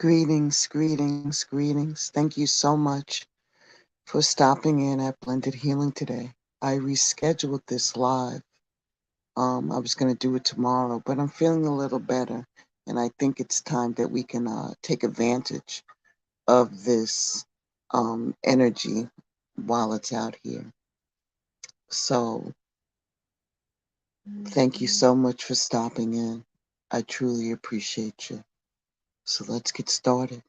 Greetings, greetings, greetings. Thank you so much for stopping in at Blended Healing today. I rescheduled this live. I was going to do it tomorrow, but I'm feeling a little better, and I think it's time that we can take advantage of this energy while it's out here. So, thank you so much for stopping in. I truly appreciate you. So, let's get started.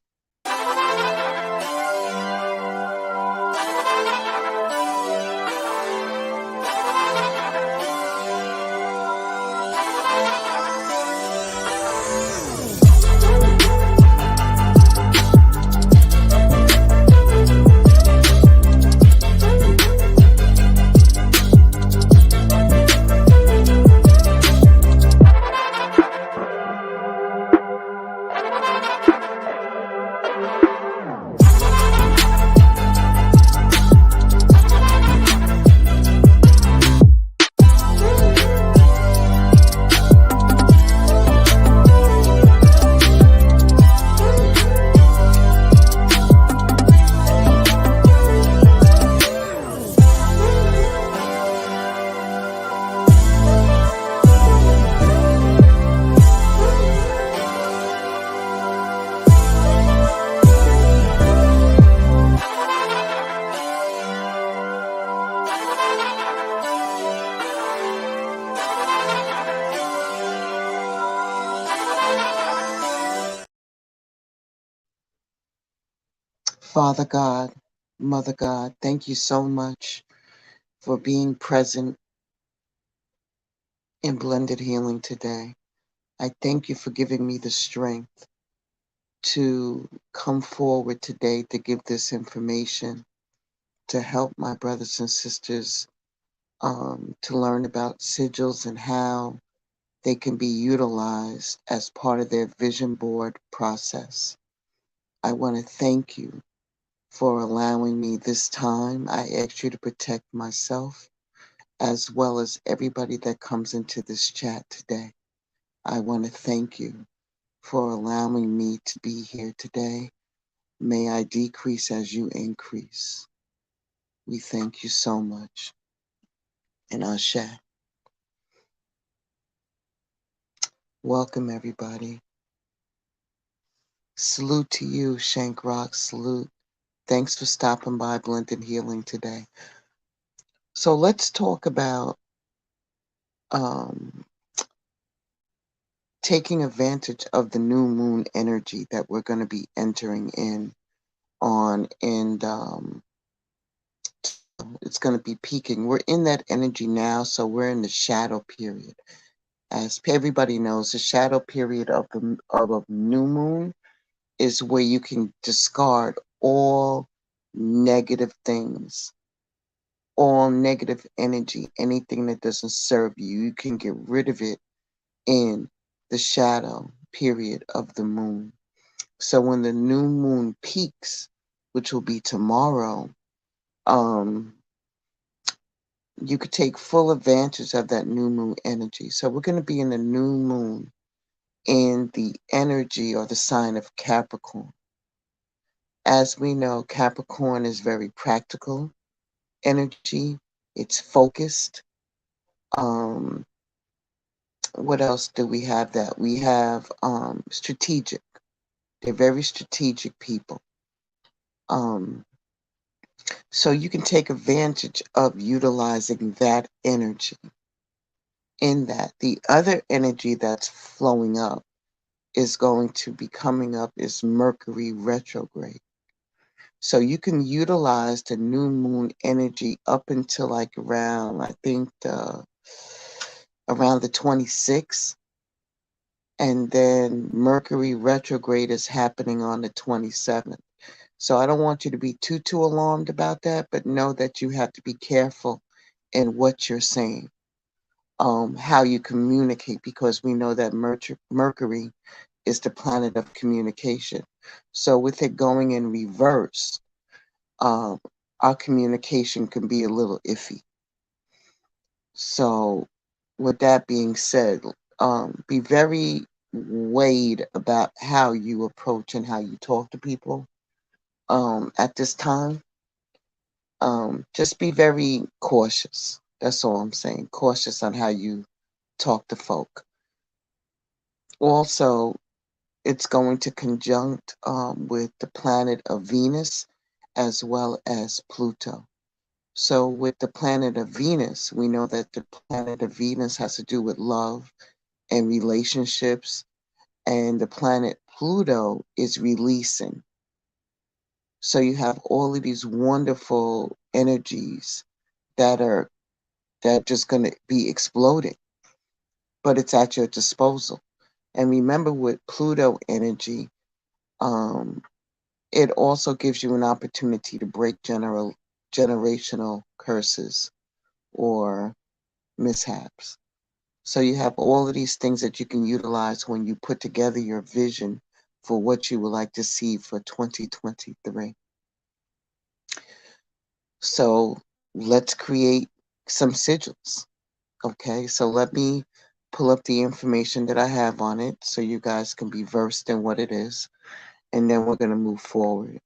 Father God, Mother God, thank you so much for being present in Blended Healing today. I thank you for giving me the strength to come forward today to give this information to help my brothers and sisters to learn about sigils and how they can be utilized as part of their vision board process. I want to thank you for allowing me this time. I ask you to protect myself as well as everybody that comes into this chat today. I want to thank you for allowing me to be here today. May I decrease as you increase. We thank you so much. And Ashe. Welcome, everybody. Salute to you, Shank Rock. Salute. Thanks for stopping by Blended Healing today. So let's talk about taking advantage of the new moon energy that we're going to be entering in on, and it's going to be peaking. We're in that energy now, so we're in the shadow period. As everybody knows, the shadow period of a new moon is where you can discard all negative things, all negative energy, anything that doesn't serve you. You can get rid of it in the shadow period of the moon. So when the new moon peaks, which will be tomorrow, you could take full advantage of that new moon energy. So we're going to be in the new moon in the energy or the sign of Capricorn. As we know, Capricorn is very practical energy. It's focused. What else do we have that? We have strategic. They're very strategic people. So you can take advantage of utilizing that energy. In that, the other energy that's flowing up is going to be coming up is Mercury retrograde. So you can utilize the new moon energy up until like around, I think, around the 26th. And then Mercury retrograde is happening on the 27th. So I don't want you to be too alarmed about that, but know that you have to be careful in what you're saying, how you communicate, because we know that Mercury is the planet of communication. So with it going in reverse, our communication can be a little iffy. So with that being said, be very weighed about how you approach and how you talk to people at this time. Just be very cautious. That's all I'm saying. Cautious on how you talk to folk. Also, it's going to conjunct with the planet of Venus as well as Pluto. So, with the planet of Venus, we know that the planet of Venus has to do with love and relationships, and the planet Pluto is releasing. So, you have all of these wonderful energies that are just going to be exploding, but it's at your disposal. And remember, with Pluto energy, um, it also gives you an opportunity to break generational curses or mishaps. So you have all of these things that you can utilize when you put together your vision for what you would like to see for 2023. So let's create some sigils. Okay, so let me pull up the information that I have on it so you guys can be versed in what it is, and then we're going to move forward.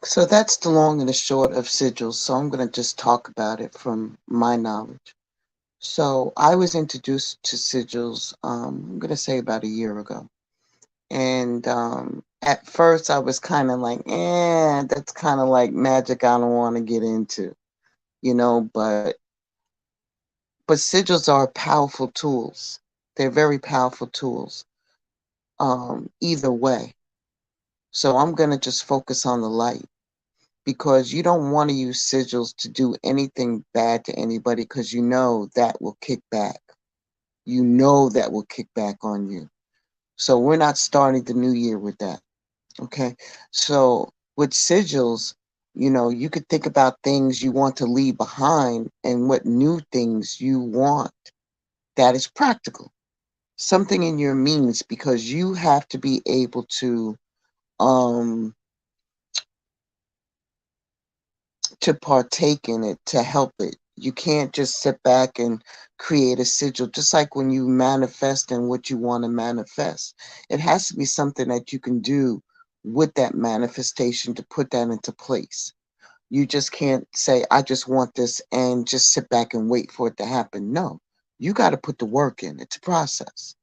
So that's the long and the short of sigils. So I'm going to just talk about it from my knowledge. So I was introduced to sigils, I'm going to say about a year ago. And at first I was kind of like, that's kind of like magic I don't want to get into, but sigils are powerful tools. They're very powerful tools, either way. So I'm going to just focus on the light, because you don't want to use sigils to do anything bad to anybody, because you know that will kick back. You know that will kick back on you. So we're not starting the new year with that. Okay. So with sigils, you could think about things you want to leave behind and what new things you want that is practical. Something in your means, because you have to be able um to partake in it, to help it. You can't just sit back and create a sigil, just like when you manifest and what you want to manifest. It has to be something that you can do with that manifestation to put that into place. You just can't say, I just want this, and just sit back and wait for it to happen. No, you got to put the work in. It's a process.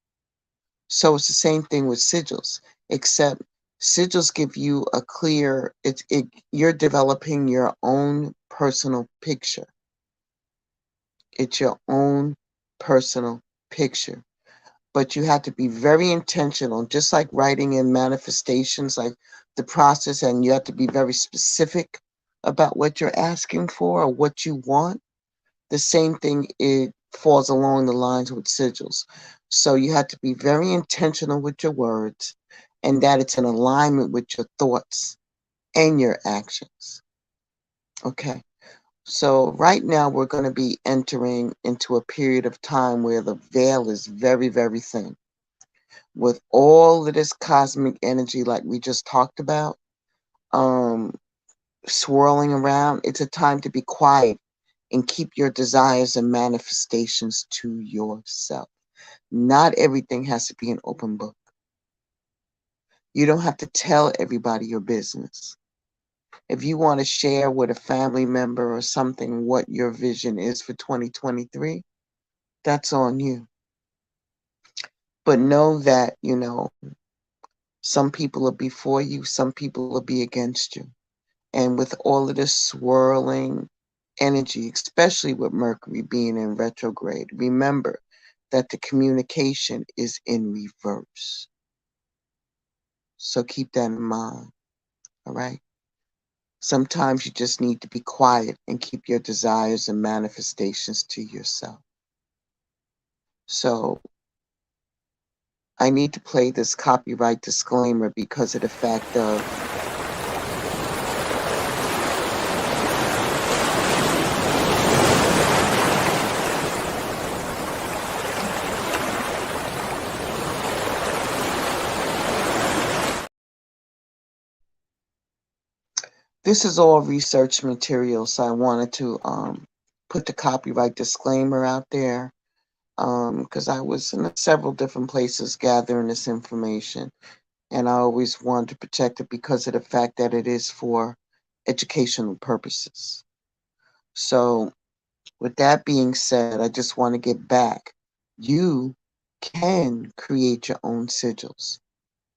So it's the same thing with sigils, except Sigils give you a clear, you're developing your own personal picture. It's your own personal picture. But you have to be very intentional, just like writing in manifestations, like the process, and you have to be very specific about what you're asking for or what you want. The same thing, it falls along the lines with sigils. So you have to be very intentional with your words and that it's in alignment with your thoughts and your actions. Okay. So right now we're going to be entering into a period of time where the veil is very, very thin. With all of this cosmic energy, like we just talked about, um, swirling around, it's a time to be quiet and keep your desires and manifestations to yourself. Not everything has to be an open book. You don't have to tell everybody your business. If you want to share with a family member or something what your vision is for 2023, that's on you. But know that, some people will be for you, some people will be against you. And with all of this swirling energy, especially with Mercury being in retrograde, remember that the communication is in reverse. So keep that in mind, all right? Sometimes you just need to be quiet and keep your desires and manifestations to yourself. So I need to play this copyright disclaimer because of the fact of this is all research material, so I wanted to put the copyright disclaimer out there because I was in several different places gathering this information, and I always wanted to protect it because of the fact that it is for educational purposes. So with that being said, I just want to get back. You can create your own sigils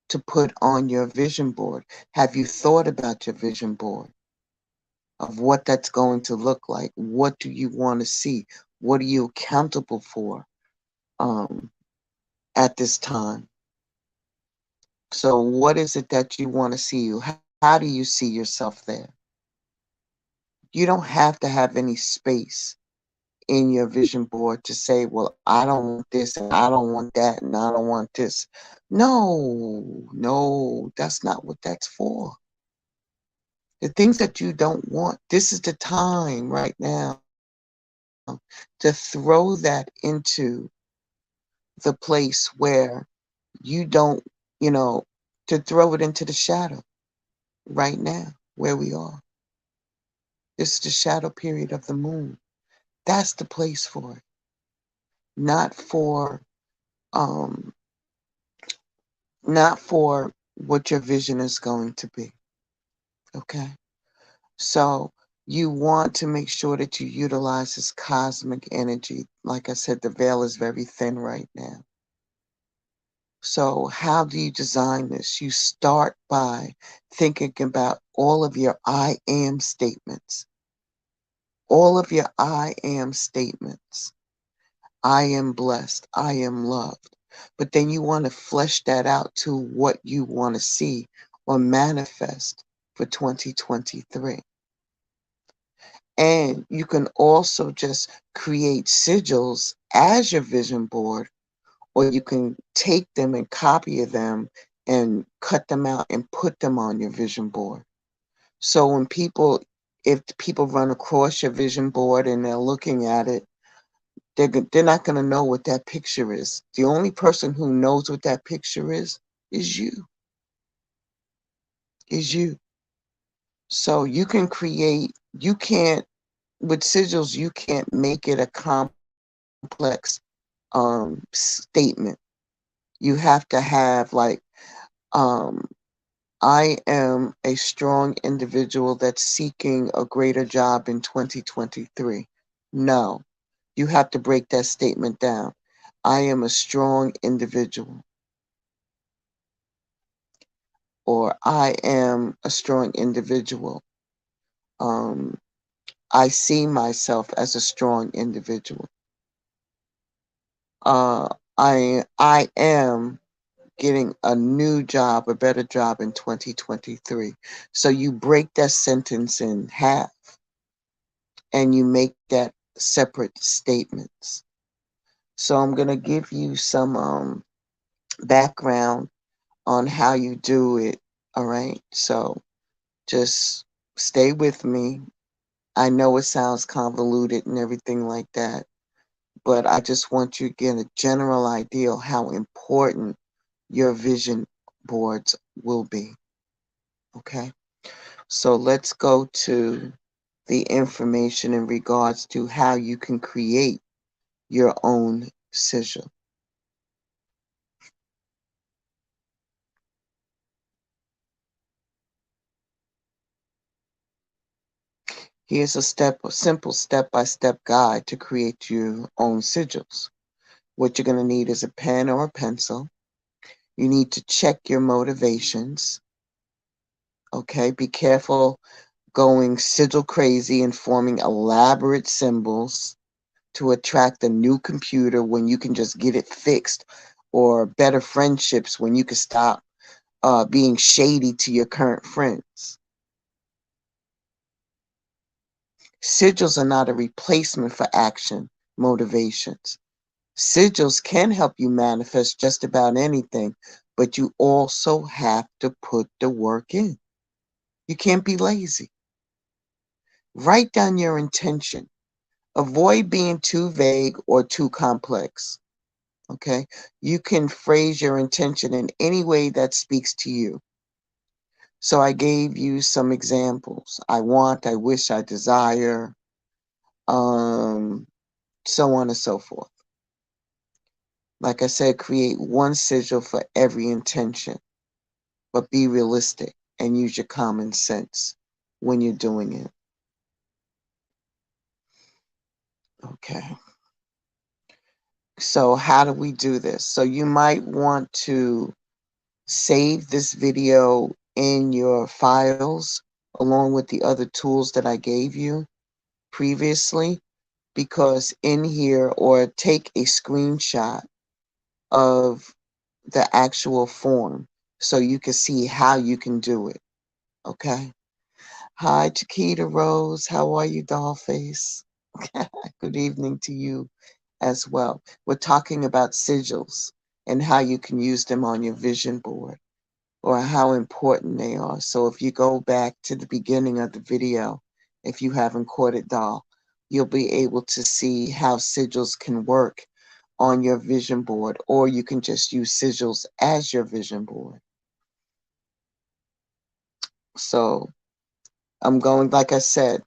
to put on your vision board. Have you thought about your vision board of what that's going to look like? What do you want to see? What are you accountable for at this time? So what is it that you want to see? How do you see yourself there? You don't have to have any space in your vision board to say, well, I don't want this and I don't want that and I don't want this. No, that's not what that's for. The things that you don't want, this is the time right now to throw that into the place where you don't, to throw it into the shadow right now where we are. This is the shadow period of the moon. That's the place for it. Not for um not for what your vision is going to be. Okay? So you want to make sure that you utilize this cosmic energy. Like I said, the veil is very thin right now. So how do you design this? You start by thinking about all of your I am statements. All of your I am statements. I am blessed. I am loved. But then you want to flesh that out to what you want to see or manifest for 2023. And you can also just create sigils as your vision board, or you can take them and copy them and cut them out and put them on your vision board. So if people run across your vision board and they're looking at it, they're not going to know what that picture is. The only person who knows what that picture is you. Is you. So you can create, with sigils, you can't make it a complex statement. You have to have like, um, I am a strong individual that's seeking a greater job in 2023. No, you have to break that statement down. I am a strong individual. or I am a strong individual. Um, I see myself as a strong individual. Uh, I am getting a new job, a better job in 2023. So you break that sentence in half and you make that separate statements. So I'm going to give you some background on how you do it. All right. So just stay with me. I know it sounds convoluted and everything like that, but I just want you to get a general idea of how important your vision boards will be. Okay. So let's go to the information in regards to how you can create your own sigil. Here's a simple step-by-step guide to create your own sigils. What you're going to need is a pen or a pencil. You need to check your motivations. Okay, be careful going sigil crazy and forming elaborate symbols to attract a new computer when you can just get it fixed, or better friendships when you can stop being shady to your current friends. Sigils are not a replacement for action motivations. Sigils can help you manifest just about anything, but you also have to put the work in. You can't be lazy. Write down your intention. Avoid being too vague or too complex. Okay? You can phrase your intention in any way that speaks to you. So I gave you some examples. I want, I wish, I desire, so on and so forth. Like I said, create one sigil for every intention, but be realistic and use your common sense when you're doing it. Okay. So how do we do this? So you might want to save this video in your files along with the other tools that I gave you previously, because in here, or take a screenshot of the actual form so you can see how you can do it. Okay. Hi, Chiquita Rose. How are you, Dollface? Good evening to you as well. We're talking about sigils and how you can use them on your vision board, or how important they are. So if you go back to the beginning of the video, if you haven't caught it, doll, you'll be able to see how sigils can work on your vision board, or you can just use sigils as your vision board. So I'm going, like I said,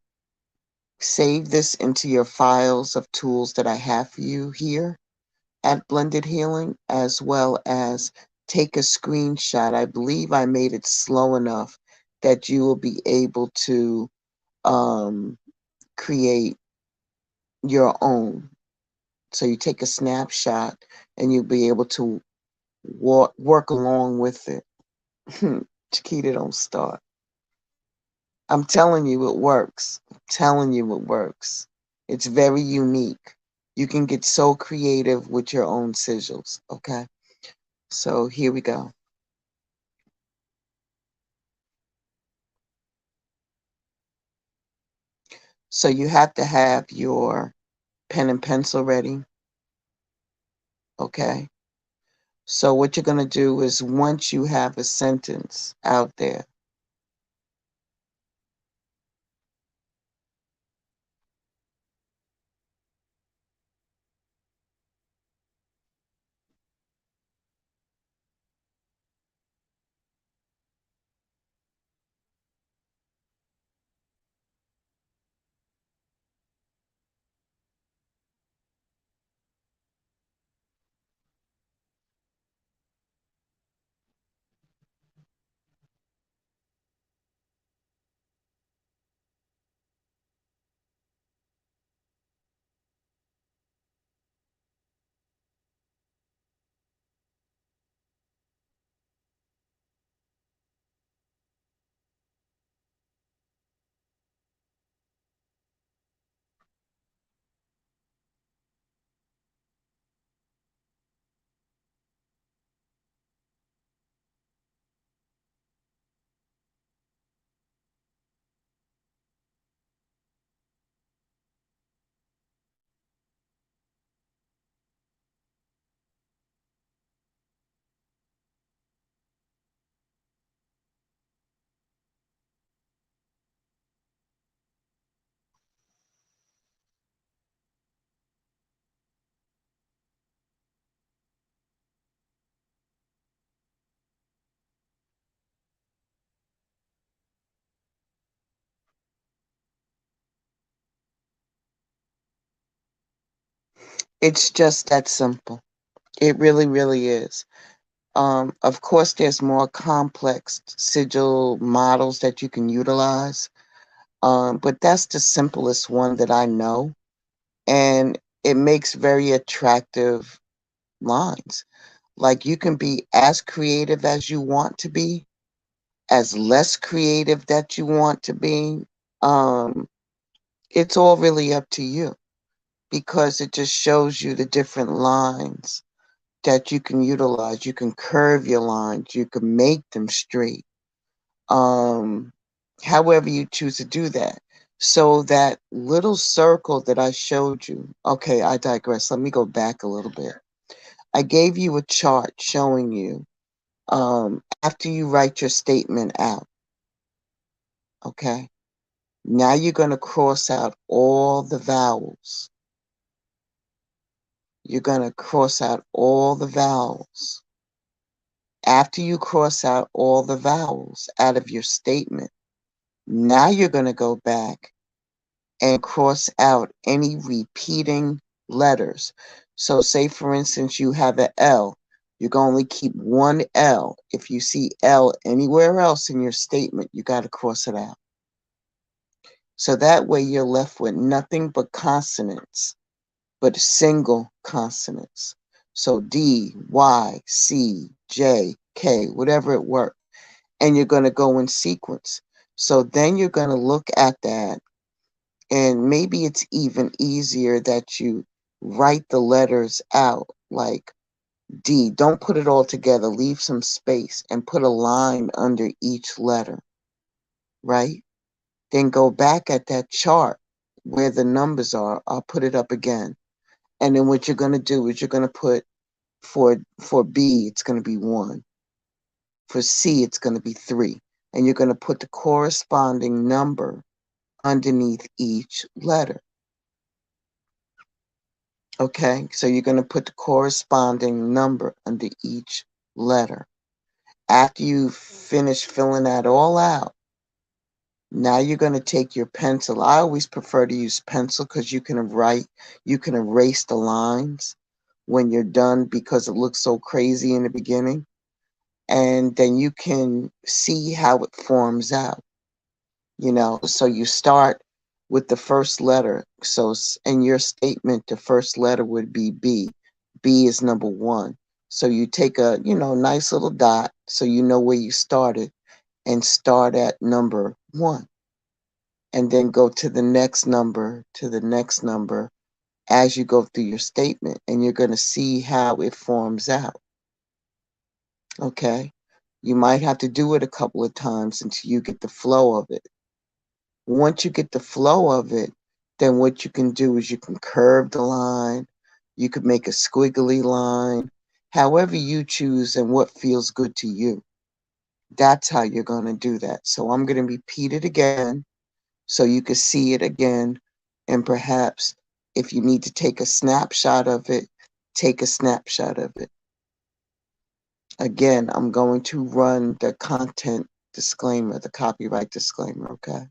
save this into your files of tools that I have for you here at Blended Healing, as well as take a screenshot. I believe I made it slow enough that you will be able to create your own. So you take a snapshot and you'll be able to work along with it. Chiquita, don't start. I'm telling you it works. I'm telling you it works. It's very unique. You can get so creative with your own sigils, okay? So here we go. So you have to have your pen and pencil ready, okay? So what you're going to do is, once you have a sentence out there, It's just that simple. It really, really is. Of course, there's more complex sigil models that you can utilize, but that's the simplest one that I know, and it makes very attractive lines. Like you can be as creative as you want to be, as less creative that you want to be. Um, it's all really up to you because it just shows you the different lines that you can utilize. You can curve your lines, you can make them straight. Um, however you choose to do that. So that little circle that I showed you, okay, I digress. Let me go back a little bit. I gave you a chart showing you after you write your statement out, okay? Now you're going to cross out all the vowels. You're going to cross out all the vowels. After you cross out all the vowels out of your statement, now you're going to go back and cross out any repeating letters. So say, for instance, you have an L. You can only keep one L. If you see L anywhere else in your statement, you got to cross it out. So that way you're left with nothing but consonants, but single consonants. So D, Y, C, J, K, whatever it works. And you're going to go in sequence. So then you're going to look at that, and maybe it's even easier that you write the letters out like D. Don't put it all together. Leave some space and put a line under each letter, right? Then go back at that chart where the numbers are. I'll put it up again. And then what you're going to do is you're going to put for B, it's going to be 1. For C, it's going to be 3. And you're going to put the corresponding number underneath each letter. Okay, so you're going to put the corresponding number under each letter. After you finish filling that all out, now you're going to take your pencil. I always prefer to use pencil because you can erase the lines when you're done because it looks so crazy in the beginning. And then you can see how it forms out. So you start with the first letter. So in your statement, the first letter would be B. B is number 1. So you take a, nice little dot so you know where you started and start at number 1. And then go to the next number, as you go through your statement. And you're going to see how it forms out. Okay? You might have to do it a couple of times until you get the flow of it. Once you get the flow of it, then what you can do is you can curve the line, you could make a squiggly line, however you choose and what feels good to you. That's how you're going to do that. So I'm going to repeat it again so you can see it again. And perhaps if you need to take a snapshot of it, take a snapshot of it. Again, I'm going to run the content disclaimer, the copyright disclaimer, okay?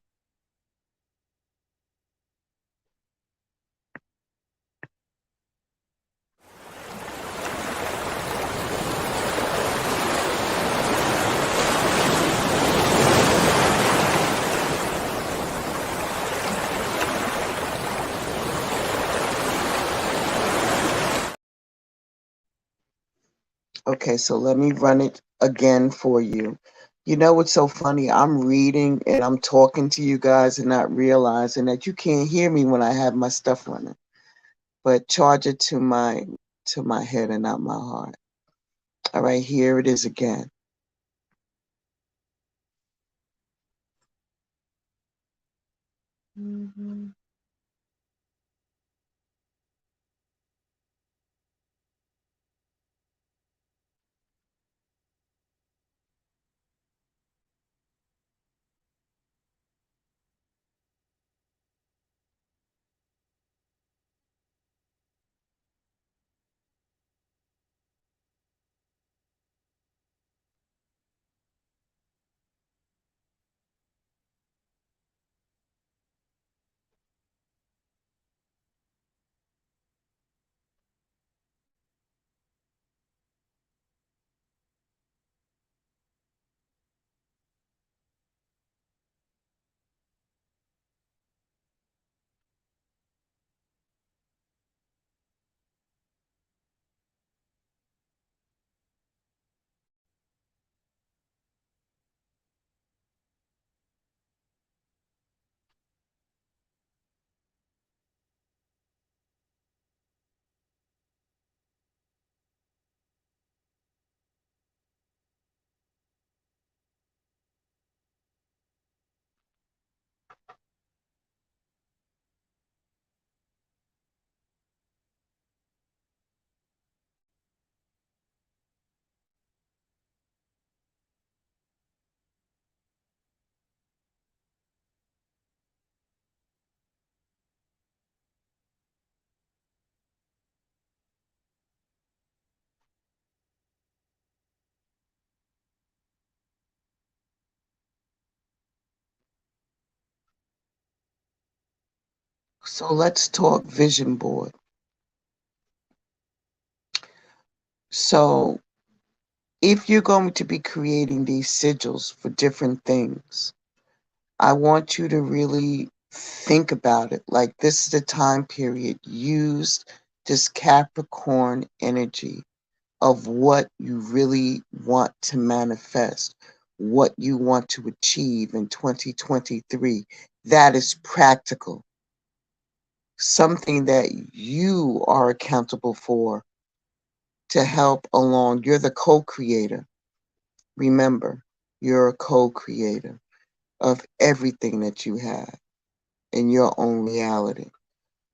Okay, so let me run it again for you. You know what's so funny? I'm reading and I'm talking to you guys and not realizing that you can't hear me when I have my stuff running. But charge it to my head and not my heart. All right, here it is again. Mm-hmm. So let's talk vision board. So if you're going to be creating these sigils for different things, I want you to really think about it. Like, this is the time period. Use this Capricorn energy of what you really want to manifest, what you want to achieve in 2023. That is practical, something that you are accountable for to help along. You're the co-creator. Remember, you're a co-creator of everything that you have in your own reality.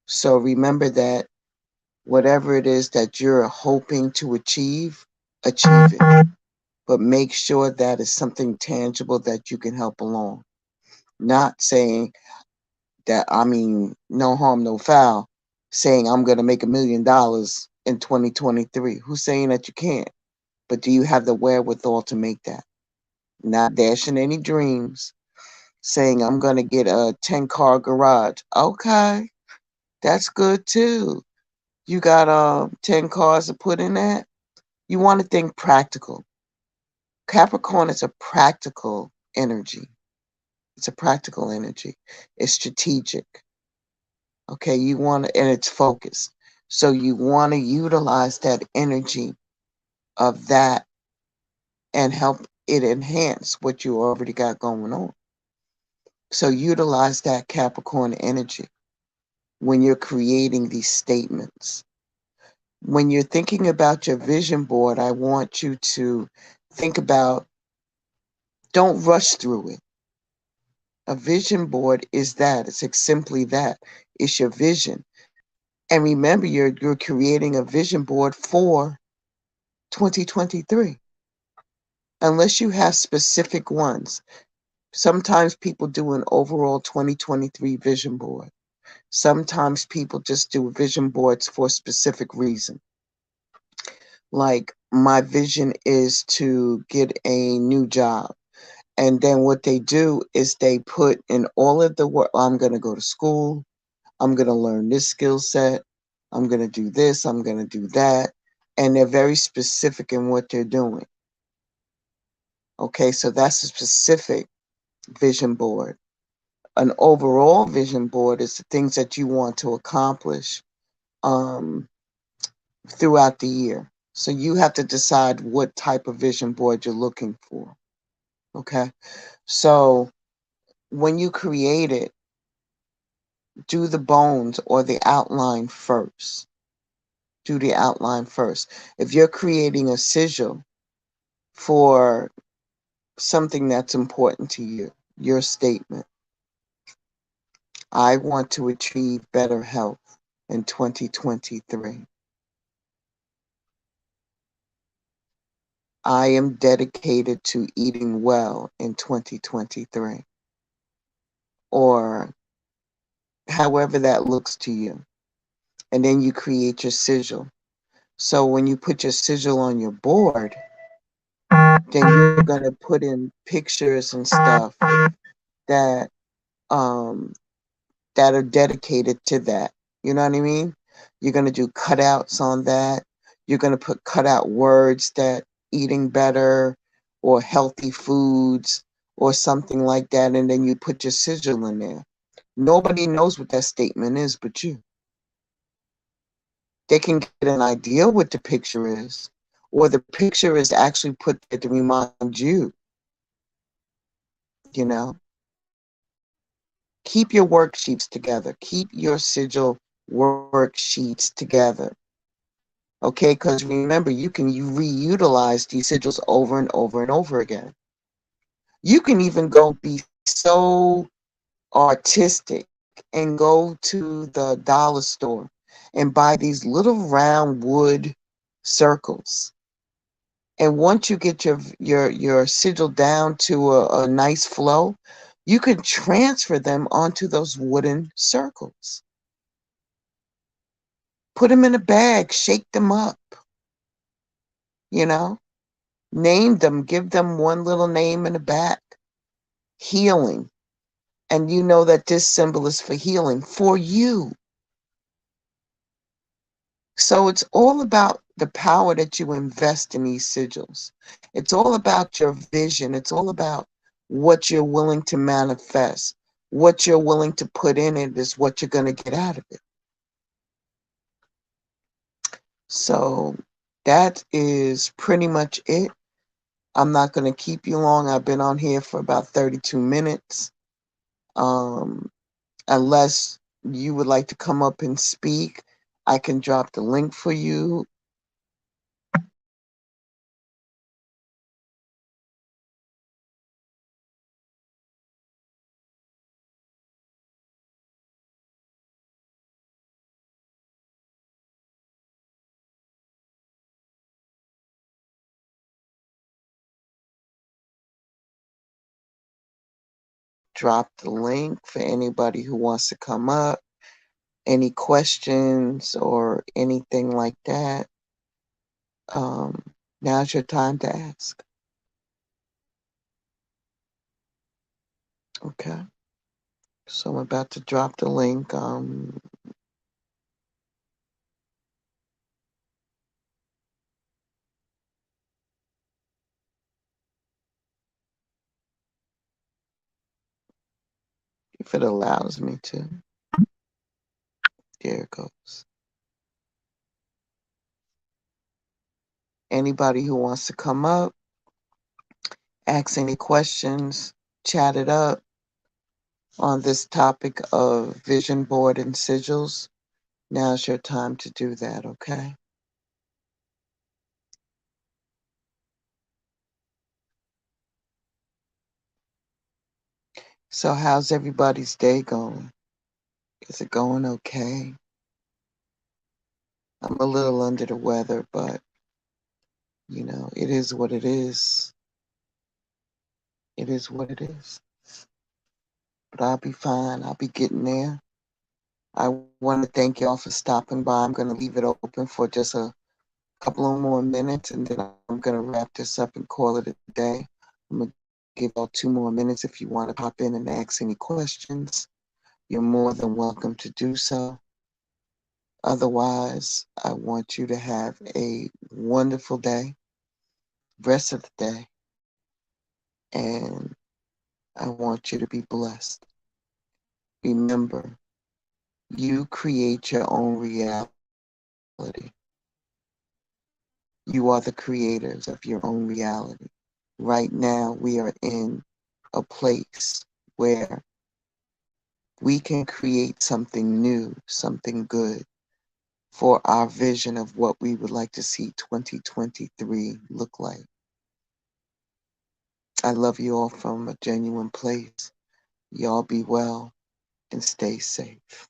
So remember that whatever it is that you're hoping to achieve, achieve it. But make sure that is something tangible that you can help along. Not saying that, I mean, no harm, no foul, saying I'm going to make $1 million in 2023. Who's saying that you can't? But do you have the wherewithal to make that? Not dashing any dreams, saying I'm going to get a 10-car garage. Okay, that's good too. You got 10 cars to put in that? You want to think practical. Capricorn is a practical energy. It's a practical energy. It's strategic. Okay, you want to, and it's focused. So you want to utilize that energy of that and help it enhance what you already got going on. So utilize that Capricorn energy when you're creating these statements. When you're thinking about your vision board, I want you to think about, don't rush through it. A vision board is that. It's simply that. It's your vision. And remember, you're creating a vision board for 2023. Unless you have specific ones. Sometimes people do an overall 2023 vision board. Sometimes people just do vision boards for a specific reason. Like, my vision is to get a new job. And then what they do is they put in all of the work. I'm going to go to school. I'm going to learn this skill set. I'm going to do this. I'm going to do that. And they're very specific in what they're doing. Okay, so that's a specific vision board. An overall vision board is the things that you want to accomplish um, throughout the year. So you have to decide what type of vision board you're looking for. Okay, so when you create it, do the bones or the outline first. Do the outline first. If you're creating a sigil for something that's important to you, your statement, I want to achieve better health in 2023. I am dedicated to eating well in 2023. Or however that looks to you. And then you create your sigil. So when you put your sigil on your board, then you're going to put in pictures and stuff that um, that are dedicated to that. You know what I mean? You're going to do cutouts on that. You're going to put cutout words that eating better or healthy foods or something like that. And then you put your sigil in there. Nobody knows what that statement is but you. They can get an idea what the picture is, or the picture is actually put there to remind you, you know. Keep your worksheets together. Keep your sigil worksheets together. Okay, because remember, you can reutilize these sigils over and over and over again. You can even go be so artistic and go to the dollar store and buy these little round wood circles. And once you get your sigil down to a nice flow, you can transfer them onto those wooden circles. Put them in a bag, shake them up, you know, name them, give them one little name in the back. Healing. And you know that this symbol is for healing for you. So it's all about the power that you invest in these sigils. It's all about your vision. It's all about what you're willing to manifest. What you're willing to put in it is what you're going to get out of it. So that is pretty much it. I'm not going to keep you long. I've been on here for about 32 minutes. Unless you would like to come up and speak, I can drop the link for you. Drop the link for anybody who wants to come up. Any questions or anything like that, um, now's your time to ask. Okay. So I'm about to drop the link. If it allows me to. There it goes. Anybody who wants to come up, ask any questions, chat it up on this topic of vision board and sigils, now's your time to do that, okay? So how's everybody's day going? Is it going okay? I'm a little under the weather, but you know, it is what it is. It is what it is. But I'll be fine. I'll be getting there. I want to thank y'all for stopping by. I'm going to leave it open for just a couple of more minutes, and then I'm going to wrap this up and call it a day. I'm going to give y'all 2 more minutes if you want to pop in and ask any questions. You're more than welcome to do so. Otherwise, I want you to have a wonderful day, rest of the day, and I want you to be blessed. Remember, you create your own reality. You are the creators of your own reality. Right now, we are in a place where we can create something new, something good for our vision of what we would like to see 2023 look like. I love you all from a genuine place. Y'all be well and stay safe.